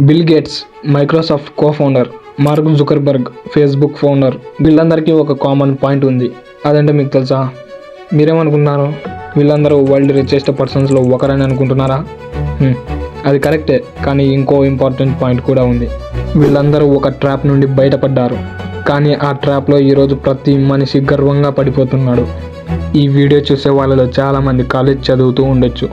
Bill gates Microsoft co-founder, mark Zuckerberg Facebook founder, వీళ్ళందరికీ ఒక common point ఉంది. అదంటే మీకు తెలుసా? మీరేమనుకుంటున్నారు? వీళ్ళందరూ వరల్డ్ రిచెస్ట్ పర్సన్స్లో ఒకరని అనుకుంటున్నారా? అది కరెక్టే, కానీ ఇంకో ఇంపార్టెంట్ పాయింట్ కూడా ఉంది. వీళ్ళందరూ ఒక ట్రాప్ నుండి బయటపడ్డారు, కానీ ఆ ట్రాప్లో ఈరోజు ప్రతి మనిషి గర్వంగా పడిపోతున్నాడు. ఈ వీడియో చూసే వాళ్ళలో చాలామంది కాలేజ్ చదువుతూ ఉండొచ్చు,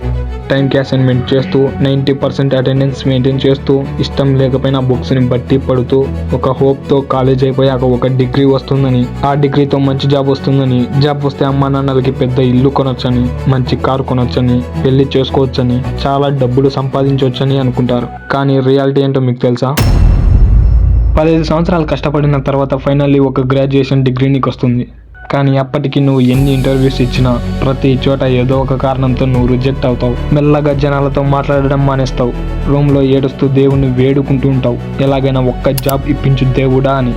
టైంకి అసైన్మెంట్ చేస్తూ 90% అటెండెన్స్ మెయింటైన్ చేస్తూ, ఇష్టం లేకపోయినా బుక్స్ని బట్టి పడుతూ, ఒక హోప్తో కాలేజ్ అయిపోయాక ఒక డిగ్రీ వస్తుందని, ఆ డిగ్రీతో మంచి జాబ్ వస్తుందని, జాబ్ వస్తే అమ్మా నాన్నలకి పెద్ద ఇల్లు కొనొచ్చని, మంచి కారు కొనొచ్చని, పెళ్లి చేసుకోవచ్చని, చాలా డబ్బులు సంపాదించవచ్చని అనుకుంటారు. కానీ రియాలిటీ ఏంటో మీకు తెలుసా? 15 సంవత్సరాలు కష్టపడిన తర్వాత ఫైనల్లీ ఒక గ్రాడ్యుయేషన్ డిగ్రీ నీకు వస్తుంది. కానీ అప్పటికి నువ్వు ఎన్ని ఇంటర్వ్యూస్ ఇచ్చినా ప్రతి చోట ఏదో ఒక కారణంతో నువ్వు రిజెక్ట్ అవుతావు. మెల్లగా జనాలతో మాట్లాడడం మానేస్తావు. రూమ్లో ఏడుస్తూ దేవుణ్ణి వేడుకుంటూ ఉంటావు, ఎలాగైనా ఒక్క జాబ్ ఇప్పించు దేవుడా అని.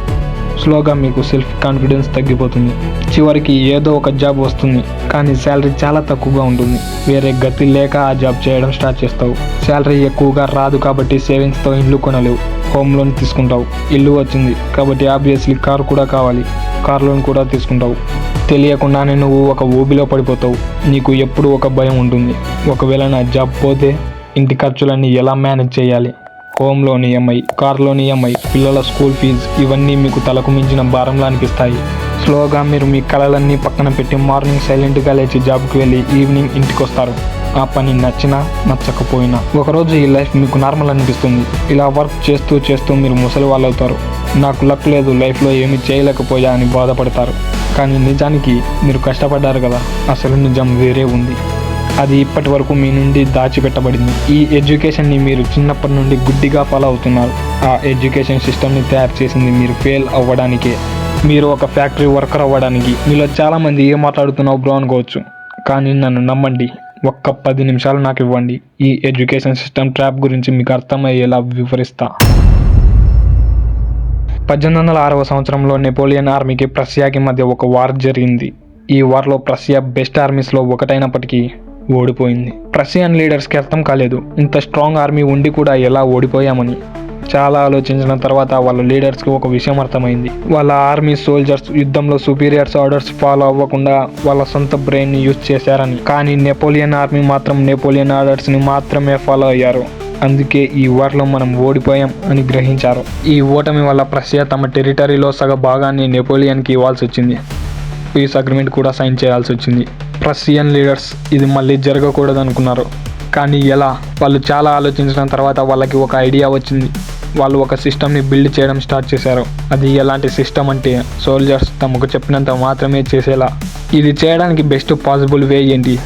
స్లోగా మీకు సెల్ఫ్ కాన్ఫిడెన్స్ తగ్గిపోతుంది. చివరికి ఏదో ఒక జాబ్ వస్తుంది, కానీ శాలరీ చాలా తక్కువగా ఉంటుంది. వేరే గతి లేక ఆ జాబ్ చేయడం స్టార్ట్ చేస్తావు. శాలరీ ఎక్కువగా రాదు కాబట్టి సేవింగ్స్తో ఇల్లు కొనలేవు, హోమ్ లోన్ తీసుకుంటావు. ఇల్లు వచ్చింది కాబట్టి ఆబ్వియస్లీ కారు కూడా కావాలి, కార్ లోన్ కూడా తీసుకుంటావు. తెలియకుండానే నువ్వు ఒక ఊబిలో పడిపోతావు. నీకు ఎప్పుడు ఒక భయం ఉంటుంది, ఒకవేళ నా జాబ్ పోతే ఇంటి ఖర్చులన్నీ ఎలా మేనేజ్ చేయాలి? Home loan EMI, car loan EMI, పిల్లల స్కూల్ ఫీజు, ఇవన్నీ మీకు తలకు మించిన భారంలా అనిపిస్తాయి. స్లోగా మీరు మీ కలలన్నీ పక్కన పెట్టి మార్నింగ్ సైలెంట్గా లేచి జాబ్కి వెళ్ళి ఈవినింగ్ ఇంటికి వస్తారు. ఆ పని నచ్చినా నచ్చకపోయినా ఒకరోజు ఈ లైఫ్ మీకు నార్మల్ అనిపిస్తుంది. ఇలా వర్క్ చేస్తూ చేస్తూ మీరు ముసలి వాళ్ళు అవుతారు. నాకు లక్ లేదు, లైఫ్లో ఏమీ చేయలేకపోయా అని బాధపడతారు. కానీ నిజానికి మీరు కష్టపడ్డారు కదా, అసలు నిజం వేరే ఉంది. అది ఇప్పటి వరకు మీ నుండి దాచిపెట్టబడింది. ఈ ఎడ్యుకేషన్ని మీరు చిన్నప్పటి నుండి గుడ్డిగా ఫాలో అవుతున్నారు. ఆ ఎడ్యుకేషన్ సిస్టమ్ని తయారు చేసింది మీరు ఫెయిల్ అవ్వడానికే, మీరు ఒక ఫ్యాక్టరీ వర్కర్ అవ్వడానికి. మీలో చాలామంది ఏం మాట్లాడుతున్నావు బ్రో అనుకోవచ్చు, కానీ నన్ను నమ్మండి, ఒక్క 10 నిమిషాలు నాకు ఇవ్వండి. ఈ ఎడ్యుకేషన్ సిస్టమ్ ట్రాప్ గురించి మీకు అర్థమయ్యేలా వివరిస్తా. 1806వ సంవత్సరంలో నెపోలియన్ ఆర్మీకి ప్రసియాకి మధ్య ఒక వార్ జరిగింది. ఈ వార్లో ప్రసియా బెస్ట్ ఆర్మీస్లో ఒకటైనప్పటికీ ఓడిపోయింది. ప్రసియన్ లీడర్స్కి అర్థం కాలేదు, ఇంత స్ట్రాంగ్ ఆర్మీ ఉండి కూడా ఎలా ఓడిపోయామని. చాలా ఆలోచించిన తర్వాత వాళ్ళ లీడర్స్కి ఒక విషయం అర్థమైంది. వాళ్ళ ఆర్మీ సోల్జర్స్ యుద్ధంలో సుపీరియర్స్ ఆర్డర్స్ ఫాలో అవ్వకుండా వాళ్ళ సొంత బ్రెయిన్ని యూజ్ చేశారని. కానీ నెపోలియన్ ఆర్మీ మాత్రం నెపోలియన్ ఆర్డర్స్ని మాత్రమే ఫాలో అయ్యారు. అందుకే ఈ వార్లో మనం ఓడిపోయాం అని గ్రహించారు. ఈ ఓటమి వల్ల ప్రసియా తమ టెరిటరీలో సగ భాగాన్ని నెపోలియన్కి ఇవ్వాల్సి వచ్చింది. పీస్ అగ్రిమెంట్ కూడా సైన్ చేయాల్సి వచ్చింది. ప్రసియన్ లీడర్స్ ఇది మళ్ళీ జరగకూడదు అనుకున్నారు. కానీ ఎలా? వాళ్ళు చాలా ఆలోచించిన తర్వాత వాళ్ళకి ఒక ఐడియా వచ్చింది. వాళ్ళు ఒక సిస్టమ్ని బిల్డ్ చేయడం స్టార్ట్ చేశారు. అది ఎలాంటి సిస్టమ్ అంటే సోల్జర్స్ తమకు చెప్పినంత మాత్రమే చేసేలా. ఇది చేయడానికి బెస్ట్ పాసిబుల్ వే ఏంటి?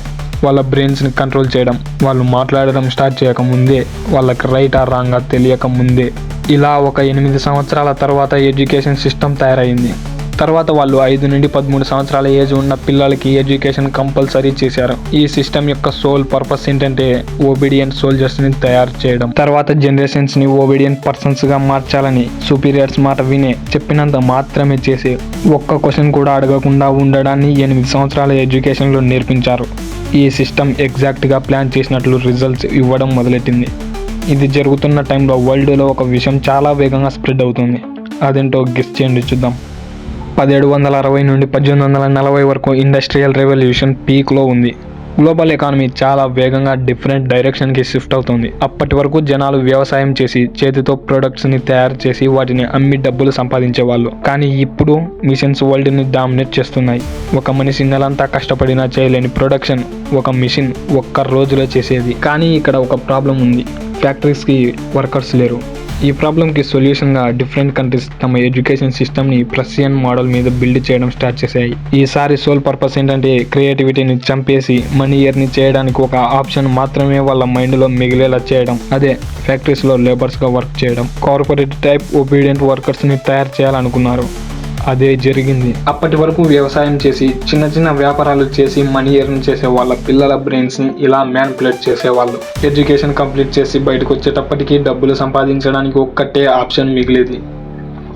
వాళ్ళ బ్రెయిన్స్ని కంట్రోల్ చేయడం. వాళ్ళు మాట్లాడడం స్టార్ట్ చేయకముందే, వాళ్ళకి రైట్ ఆర్ రాంగ్ తెలియక ముందే. ఇలా ఒక 8 సంవత్సరాల తర్వాత ఎడ్యుకేషన్ సిస్టమ్ తయారైంది. తర్వాత వాళ్ళు 5 నుండి 13 సంవత్సరాల ఏజ్ ఉన్న పిల్లలకి ఎడ్యుకేషన్ కంపల్సరీ చేశారు. ఈ సిస్టమ్ యొక్క సోల్ పర్పస్ ఏంటంటే ఒబీడియంట్ సోల్జర్స్ని తయారు చేయడం. తర్వాత జనరేషన్స్ని ఒబీడియంట్ పర్సన్స్గా మార్చాలని, సుపీరియర్స్ మాట వినే, చెప్పినంత మాత్రమే చేసే, ఒక్క క్వశ్చన్ కూడా అడగకుండా ఉండడాన్ని 8 సంవత్సరాల ఎడ్యుకేషన్లో నేర్పించారు. ఈ సిస్టమ్ ఎగ్జాక్ట్గా ప్లాన్ చేసినట్లు రిజల్ట్స్ ఇవ్వడం మొదలెట్టింది. ఇది జరుగుతున్న టైంలో వరల్డ్లో ఒక విషయం చాలా వేగంగా స్ప్రెడ్ అవుతుంది. అదేంటో గెస్ చేయండి చూద్దాం. 1760 నుండి 1840 వరకు ఇండస్ట్రియల్ రెవల్యూషన్ పీక్లో ఉంది. గ్లోబల్ ఎకానమీ చాలా వేగంగా డిఫరెంట్ డైరెక్షన్కి షిఫ్ట్ అవుతుంది. అప్పటి వరకు జనాలు వ్యవసాయం చేసి చేతితో ప్రొడక్ట్స్ని తయారు చేసి వాటిని అమ్మి డబ్బులు సంపాదించేవాళ్ళు. కానీ ఇప్పుడు మిషన్స్ వరల్డ్ని డామినేట్ చేస్తున్నాయి. ఒక మనిషి నెలంతా కష్టపడినా చేయలేని ప్రొడక్షన్ ఒక మిషన్ ఒక్క రోజులో చేసేది. కానీ ఇక్కడ ఒక ప్రాబ్లం ఉంది, ఫ్యాక్టరీస్కి వర్కర్స్ లేరు. ఈ ప్రాబ్లంకి సొల్యూషన్గా డిఫరెంట్ కంట్రీస్ తమ ఎడ్యుకేషన్ సిస్టమ్ని ప్రసియన్ మోడల్ మీద బిల్డ్ చేయడం స్టార్ట్ చేశాయి. ఈసారి సోల్ పర్పస్ ఏంటంటే క్రియేటివిటీని చంపేసి మనీ ఎర్న్ చేయడానికి ఒక ఆప్షన్ మాత్రమే వాళ్ళ మైండ్లో మిగిలేలా చేయడం. అదే ఫ్యాక్టరీస్లో లేబర్స్గా వర్క్ చేయడం. కార్పొరేట్ టైప్ ఒబీడియంట్ వర్కర్స్ని తయారు చేయాలనుకున్నారు. అదే జరిగింది. అప్పటి వరకు వ్యవసాయం చేసి చిన్న చిన్న వ్యాపారాలు చేసి మనీ ఎర్న్ చేసే వాళ్ళ పిల్లల బ్రెయిన్స్ని ఇలా మ్యానిపులేట్ చేసేవాళ్ళు. ఎడ్యుకేషన్ కంప్లీట్ చేసి బయటకు వచ్చేటప్పటికి డబ్బులు సంపాదించడానికి ఒక్కటే ఆప్షన్ మిగిలేది,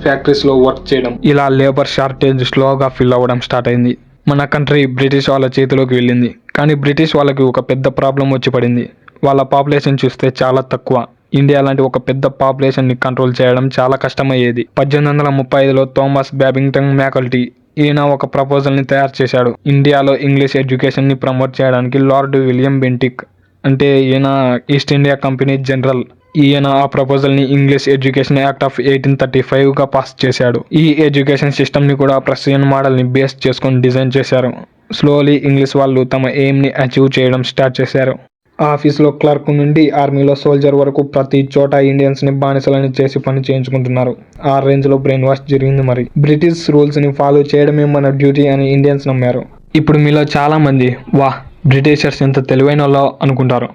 ఫ్యాక్టరీస్లో వర్క్ చేయడం. ఇలా లేబర్ షార్టేజ్ స్లోగా ఫిల్ అవ్వడం స్టార్ట్ అయింది. మన కంట్రీ బ్రిటిష్ వాళ్ళ చేతిలోకి వెళ్ళింది. కానీ బ్రిటిష్ వాళ్ళకి ఒక పెద్ద ప్రాబ్లం వచ్చి పడింది. వాళ్ళ పాపులేషన్ చూస్తే చాలా తక్కువ. ఇండియా లాంటి ఒక పెద్ద పాపులేషన్ని కంట్రోల్ చేయడం చాలా కష్టమయ్యేది. 1835లో థామస్ బ్యాబింగ్టన్ మ్యాకల్టీ ఈయన ఒక ప్రపోజల్ని తయారు చేశాడు. ఇండియాలో ఇంగ్లీష్ ఎడ్యుకేషన్ని ప్రమోట్ చేయడానికి లార్డ్ విలియం బెంటిక్ అంటే ఈయన ఈస్ట్ ఇండియా కంపెనీ జనరల్. ఈయన ఆ ప్రపోజల్ని ఇంగ్లీష్ ఎడ్యుకేషన్ యాక్ట్ ఆఫ్ 1835గా పాస్ చేశాడు. ఈ ఎడ్యుకేషన్ సిస్టమ్ని కూడా ప్రసియన్ మోడల్ని బేస్ చేసుకొని డిజైన్ చేశారు. స్లోలీ ఇంగ్లీష్ వాళ్ళు తమ ఎయిమ్ని అచీవ్ చేయడం స్టార్ట్ చేశారు. ఆఫీస్లో క్లర్క్ నుండి ఆర్మీలో సోల్జర్ వరకు ప్రతి చోట ఇండియన్స్ని బానిసలని చేసి పని చేయించుకుంటున్నారు. ఆ రేంజ్లో బ్రెయిన్ వాష్ జరిగింది. మరి బ్రిటిష్ రూల్స్ని ఫాలో చేయడమే మన డ్యూటీ అని ఇండియన్స్ నమ్మారు. ఇప్పుడు మీలో చాలామంది వాహ్ బ్రిటిషర్స్ ఎంత తెలివైన వాళ్ళో అనుకుంటారు.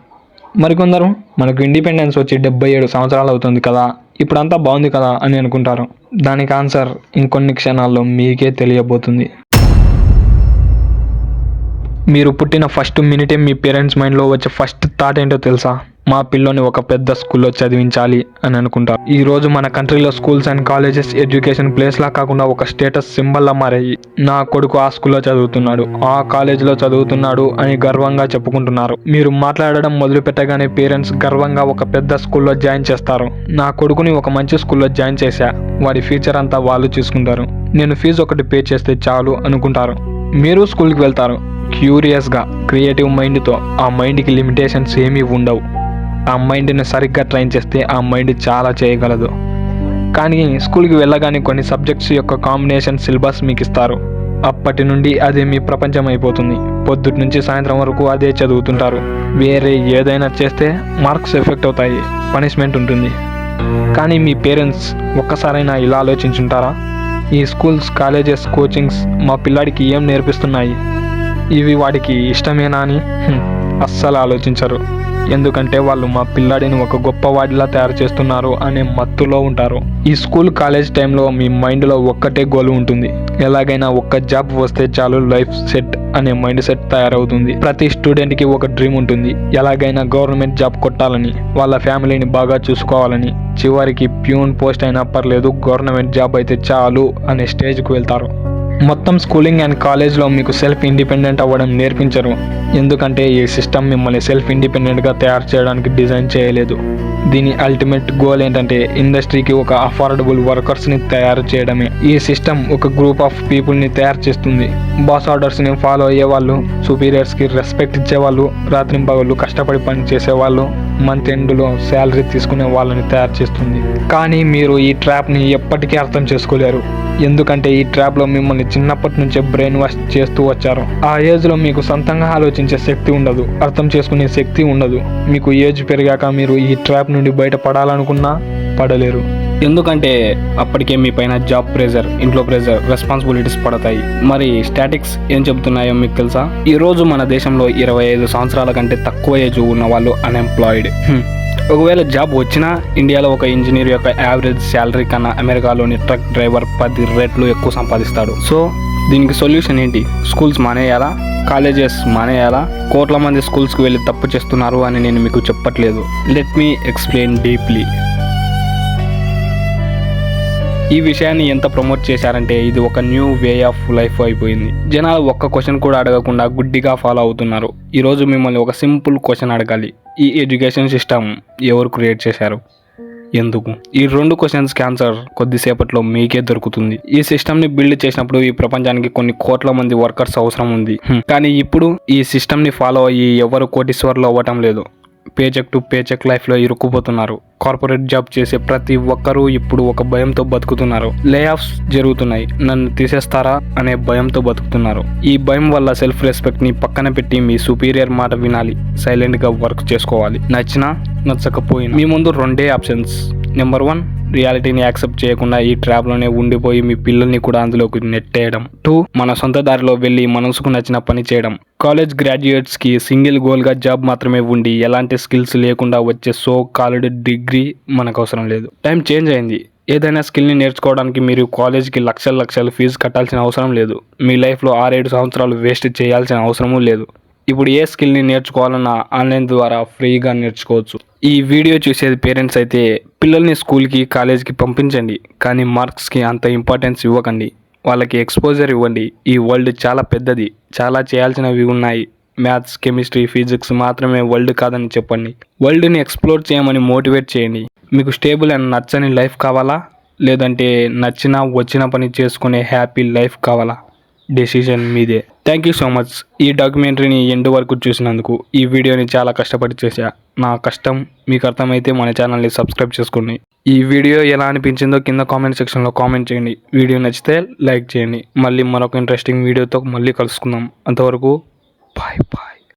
మరికొందరు మనకు ఇండిపెండెన్స్ వచ్చి 77 సంవత్సరాలు అవుతుంది కదా, ఇప్పుడంతా బాగుంది కదా అని అనుకుంటారు. దానికి ఆన్సర్ ఇంకొన్ని క్షణాల్లో మీకే తెలియబోతుంది. మీరు పుట్టిన ఫస్ట్ మినిటే మీ పేరెంట్స్ మైండ్లో వచ్చే ఫస్ట్ థాట్ ఏంటో తెలుసా? మా పిల్లోని ఒక పెద్ద స్కూల్లో చదివించాలి అని అనుకుంటారు. ఈరోజు మన కంట్రీలో స్కూల్స్ అండ్ కాలేజెస్ ఎడ్యుకేషన్ ప్లేస్లా కాకుండా ఒక స్టేటస్ సింబల్లా మారాయి. నా కొడుకు ఆ స్కూల్లో చదువుతున్నాడు, ఆ కాలేజీలో చదువుతున్నాడు అని గర్వంగా చెప్పుకుంటున్నారు. మీరు మాట్లాడడం మొదలు పెట్టగానే పేరెంట్స్ గర్వంగా ఒక పెద్ద స్కూల్లో జాయిన్ చేస్తారు. నా కొడుకుని ఒక మంచి స్కూల్లో జాయిన్ చేశా, వాడి ఫ్యూచర్ అంతా వాళ్ళు చూసుకుంటారు, నేను ఫీజు ఒకటి పే చేస్తే చాలు అనుకుంటారు. మీరు స్కూల్కి వెళ్తారు క్యూరియస్గా, క్రియేటివ్ మైండ్తో. ఆ మైండ్కి లిమిటేషన్స్ ఏమీ ఉండవు. ఆ మైండ్ని సరిగ్గా ట్రైన్ చేస్తే ఆ మైండ్ చాలా చేయగలదు. కానీ స్కూల్కి వెళ్ళగానే కొన్ని సబ్జెక్ట్స్ యొక్క కాంబినేషన్ సిలబస్ మీకు ఇస్తారు. అప్పటి నుండి అదే మీ ప్రపంచం అయిపోతుంది. పొద్దుటి నుంచి సాయంత్రం వరకు అదే చదువుతుంటారు. వేరే ఏదైనా చేస్తే మార్క్స్ ఎఫెక్ట్ అవుతాయి, పనిష్మెంట్ ఉంటుంది. కానీ మీ పేరెంట్స్ ఒక్కసారైనా ఇలా ఆలోచించుంటారా? ఈ స్కూల్స్, కాలేజెస్, కోచింగ్స్ మా పిల్లాడికి ఏం నేర్పిస్తున్నాయి, ఇవి వాడికి ఇష్టమేనా అని అస్సలు ఆలోచించరు. ఎందుకంటే వాళ్ళు మా పిల్లాడిని ఒక గొప్పవాడిలా తయారు చేస్తున్నారు అనే మత్తులో ఉంటారు. ఈ స్కూల్, కాలేజ్ టైంలో మీ మైండ్లో ఒక్కటే గోల్ ఉంటుంది, ఎలాగైనా ఒక్క జాబ్ వస్తే చాలు లైఫ్ సెట్ అనే మైండ్ సెట్ తయారవుతుంది. ప్రతి స్టూడెంట్కి ఒక డ్రీమ్ ఉంటుంది, ఎలాగైనా గవర్నమెంట్ జాబ్ కొట్టాలని, వాళ్ళ ఫ్యామిలీని బాగా చూసుకోవాలని. చివరికి ప్యూన్ పోస్ట్ అయినా పర్లేదు, గవర్నమెంట్ జాబ్ అయితే చాలు అనే స్టేజ్కి వెళ్తారు. మొత్తం స్కూలింగ్ అండ్ కాలేజ్లో మీకు సెల్ఫ్ ఇండిపెండెంట్ అవ్వడం నేర్పించరు. ఎందుకంటే ఈ సిస్టమ్ మిమ్మల్ని సెల్ఫ్ ఇండిపెండెంట్గా తయారు చేయడానికి డిజైన్ చేయలేదు. దీని అల్టిమేట్ గోల్ ఏంటంటే ఇండస్ట్రీకి ఒక అఫోర్డబుల్ వర్కర్స్ని తయారు చేయడమే. ఈ సిస్టమ్ ఒక గ్రూప్ ఆఫ్ పీపుల్ని తయారు చేస్తుంది. బాస్ ఆర్డర్స్ని ఫాలో అయ్యేవాళ్ళు, సుపీరియర్స్కి రెస్పెక్ట్ ఇచ్చేవాళ్ళు, రాత్రింపగళ్ళు కష్టపడి పని చేసేవాళ్ళు, మంత్ ఎండ్లో శాలరీ తీసుకునే వాళ్ళని తయారు చేస్తుంది. కానీ మీరు ఈ ట్రాప్ని ఎప్పటికీ అర్థం చేసుకోలేరు. ఎందుకంటే ఈ ట్రాప్లో మిమ్మల్ని చిన్నప్పటి నుంచే బ్రెయిన్ వాష్ చేస్తూ వచ్చారు. ఆ ఏజ్లో మీకు సొంతంగా ఆలోచించే శక్తి ఉండదు, అర్థం చేసుకునే శక్తి ఉండదు. మీకు ఏజ్ పెరిగాక మీరు ఈ ట్రాప్ నుండి బయటపడాలనుకున్నా పడలేరు. ఎందుకంటే అప్పటికే మీ పైన జాబ్ ప్రెజర్, ఇంట్లో ప్రెజర్, రెస్పాన్సిబిలిటీస్ పడతాయి. మరి స్టాటిక్స్ ఏం చెబుతున్నాయో మీకు తెలుసా? ఈరోజు మన దేశంలో 25 సంవత్సరాల కంటే తక్కువ ఏజ్ ఉన్న వాళ్ళు అన్ఎంప్లాయిడ్. ఒకవేళ జాబ్ వచ్చినా ఇండియాలో ఒక ఇంజనీర్ యొక్క యావరేజ్ శాలరీ కన్నా అమెరికాలోని ట్రక్ డ్రైవర్ 10 రెట్లు ఎక్కువ సంపాదిస్తాడు. సో దీనికి సొల్యూషన్ ఏంటి? స్కూల్స్ మానేయాలా? కాలేజెస్ మానేయాలా? కోట్ల మంది స్కూల్స్కి వెళ్ళి తప్పు చేస్తున్నారు అని నేను మీకు చెప్పట్లేదు. Let me explain deeply. ఈ విషయాన్ని ఎంత ప్రమోట్ చేశారంటే ఇది ఒక న్యూ వే ఆఫ్ లైఫ్ అయిపోయింది. జనాలు ఒక్క క్వశ్చన్ కూడా అడగకుండా గుడ్డిగా ఫాలో అవుతున్నారు. ఈరోజు మిమ్మల్ని ఒక సింపుల్ క్వశ్చన్ అడగాలి. ఈ ఎడ్యుకేషన్ సిస్టమ్ ఎవరు క్రియేట్ చేశారు, ఎందుకు? ఈ 2 క్వశ్చన్స్కి ఆన్సర్ కొద్దిసేపట్లో మీకే దొరుకుతుంది. ఈ సిస్టమ్ని బిల్డ్ చేసినప్పుడు ఈ ప్రపంచానికి కొన్ని కోట్ల మంది వర్కర్స్ అవసరం ఉంది. కానీ ఇప్పుడు ఈ సిస్టమ్ని ఫాలో అయ్యి ఎవరు కోటీశ్వర్లు అవ్వటం లేదు. పేచెక్ టు పేచెక్ లైఫ్లో ఇరుక్కుపోతున్నారు. కార్పొరేట్ జాబ్ చేసే ప్రతి ఒక్కరూ ఇప్పుడు ఒక భయంతో బతుకుతున్నారు. లే ఆఫ్స్ జరుగుతున్నాయి, నన్ను తీసేస్తారా అనే భయంతో బతుకుతున్నారు. ఈ భయం వల్ల సెల్ఫ్ రెస్పెక్ట్ని పక్కన పెట్టి మీ సుపీరియర్ మాట వినాలి, సైలెంట్గా వర్క్ చేసుకోవాలి. నచ్చినా నచ్చకపోయినా మీ ముందు 2 ఆప్షన్స్. నెంబర్ 1, రియాలిటీని యాక్సెప్ట్ చేయకుండా ఈ ట్రాప్లోనే ఉండిపోయి మీ పిల్లల్ని కూడా అందులోకి నెట్టేయడం. 2, మన సొంత దారిలో వెళ్ళి మనసుకు నచ్చిన పని చేయడం. కాలేజ్ గ్రాడ్యుయేట్స్కి సింగిల్ గోల్గా జాబ్ మాత్రమే ఉండి ఎలాంటి స్కిల్స్ లేకుండా వచ్చే సో కాల్డ్ డిగ్రీ మనకు అవసరం లేదు. టైం చేంజ్ అయింది. ఏదైనా స్కిల్ని నేర్చుకోవడానికి మీరు కాలేజ్కి లక్షలు ఫీజు కట్టాల్సిన అవసరం లేదు. మీ లైఫ్లో 6-7 సంవత్సరాలు వేస్ట్ చేయాల్సిన అవసరమూ లేదు. ఇప్పుడు ఏ స్కిల్ని నేర్చుకోవాలన్నా ఆన్లైన్ ద్వారా ఫ్రీగా నేర్చుకోవచ్చు. ఈ వీడియో చూసేది పేరెంట్స్ అయితే పిల్లల్ని స్కూల్కి, కాలేజ్కి పంపించండి. కానీ మార్క్స్కి అంత ఇంపార్టెన్స్ ఇవ్వకండి. వాళ్ళకి ఎక్స్పోజర్ ఇవ్వండి. ఈ వరల్డ్ చాలా పెద్దది, చాలా చేయాల్సినవి ఉన్నాయి. మ్యాథ్స్, కెమిస్ట్రీ, ఫిజిక్స్ మాత్రమే వరల్డ్ కాదని చెప్పండి. వరల్డ్ని ఎక్స్ప్లోర్ చేయమని మోటివేట్ చేయండి. మీకు స్టేబుల్ అండ్ నచ్చని లైఫ్ కావాలా, లేదంటే వచ్చిన పని చేసుకునే హ్యాపీ లైఫ్ కావాలా? డెసిషన్ మీదే. థ్యాంక్ యూ సో మచ్ ఈ డాక్యుమెంటరీని ఎండ్ వరకు చూసినందుకు. ఈ వీడియోని చాలా కష్టపడి చేశా. నా కష్టం మీకు అర్థమైతే మన ఛానల్ని సబ్స్క్రైబ్ చేసుకోండి. ఈ వీడియో ఎలా అనిపించిందో కింద కామెంట్ సెక్షన్లో కామెంట్ చేయండి. వీడియో నచ్చితే లైక్ చేయండి. మళ్ళీ మరొక ఇంట్రెస్టింగ్ వీడియోతో మళ్ళీ కలుసుకుందాం. అంతవరకు బాయ్ బాయ్.